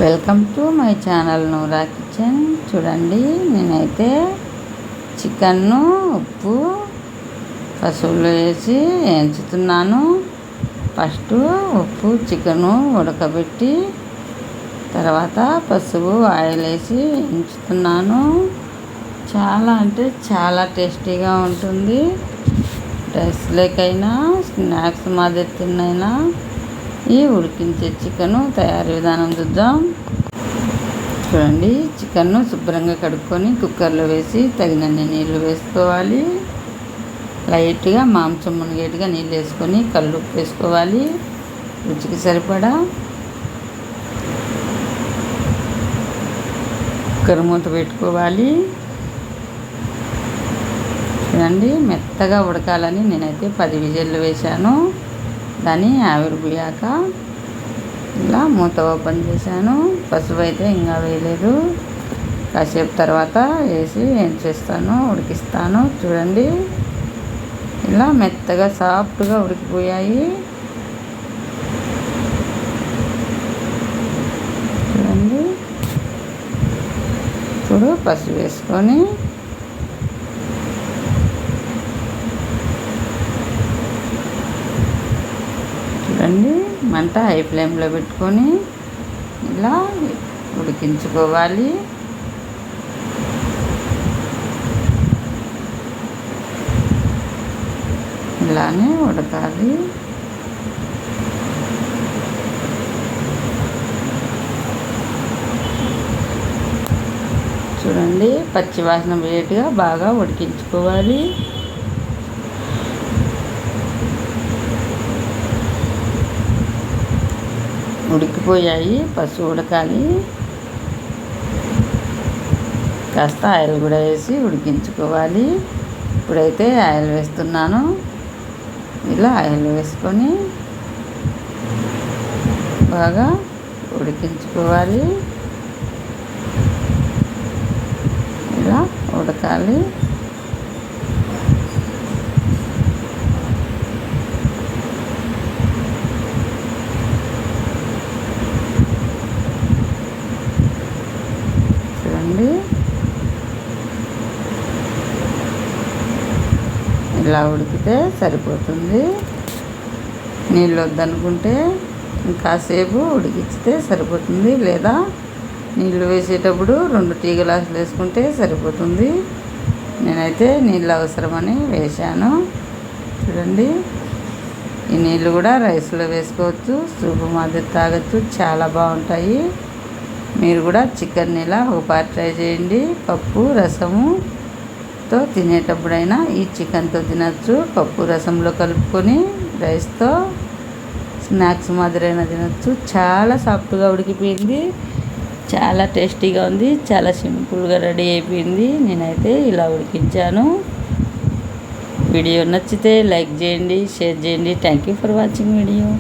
Welcome to my channel Noora kitchen. చూడండి, నేనైతే చికెన్ను ఉప్పు పసుపులో వేసి ఎంచుతున్నాను. ఫస్ట్ ఉప్పు చికెను ఉడకబెట్టి తర్వాత పసుపు ఆయిల్ వేసి ఎంచుతున్నాను. చాలా అంటే చాలా టేస్టీగా ఉంటుంది. రైస్లోకైనా స్నాక్స్ మాదిరి తిన్నైనా ఈ ఉడికించే చికెను తయారీ విధానం చూద్దాం. చూడండి, చికెన్ను శుభ్రంగా కడుక్కొని కుక్కర్లో వేసి తగినన్ని నీళ్ళు వేసుకోవాలి. లైట్గా మాంసం మునిగేట్టుగా నీళ్ళు వేసుకొని కల్లుప్పు వేసుకోవాలి. రుచికి సరిపడా కుక్కర్ మూత పెట్టుకోవాలి. చూడండి, మెత్తగా ఉడకాలని నేనైతే 10 విజిల్లు వేశాను. దాన్ని ఆవిరి పోయాక ఇలా మూత ఓపెన్ చేశాను. పసుపు అయితే ఇంకా వేయలేదు. కాసేపు తర్వాత వేసి ఏం చేస్తాను, ఉడికిస్తాను. చూడండి, ఇలా మెత్తగా సాఫ్ట్గా ఉడికిపోయాయి. చూడండి, ఇప్పుడు పసుపు వేసుకొని చూడండి, మంట హై ఫ్లేమ్లో పెట్టుకొని ఇలా ఉడికించుకోవాలి. ఇలానే ఉడకాలి. చూడండి, పచ్చివాసన వేడిగా బాగా ఉడికించుకోవాలి. ఉడికిపోయాయి, పసుపు ఉడకాలి. కాస్త ఆయిల్ కూడా వేసి ఉడికించుకోవాలి. ఇప్పుడైతే ఆయిల్ వేస్తున్నాను. ఇలా ఆయిల్ వేసుకొని బాగా ఉడికించుకోవాలి. ఇలా ఉడకాలి. ఇలా ఉడికితే సరిపోతుంది. నీళ్ళు వద్దనుకుంటే ఇంకాసేపు ఉడికిస్తే సరిపోతుంది. లేదా నీళ్ళు వేసేటప్పుడు 2 టీ గ్లాసులు వేసుకుంటే సరిపోతుంది. నేనైతే నీళ్ళు అవసరమని వేశాను. చూడండి, ఈ నీళ్ళు కూడా రైస్లో వేసుకోవచ్చు, సూపు మాదిరి తాగొచ్చు, చాలా బాగుంటాయి. మీరు కూడా చికెన్ ఇలా ఒకసారి ట్రై చేయండి. పప్పు రసముతో తినేటప్పుడైనా ఈ చికెన్తో తినచ్చు. పప్పు రసంలో కలుపుకొని రైస్తో స్నాక్స్ మాదిరైనా తినచ్చు. చాలా సాఫ్ట్గా ఉడికిపోయింది, చాలా టేస్టీగా ఉంది, చాలా సింపుల్గా రెడీ అయిపోయింది. నేనైతే ఇలా ఉడికించాను. వీడియో నచ్చితే లైక్ చేయండి, షేర్ చేయండి. Thank you for watching video.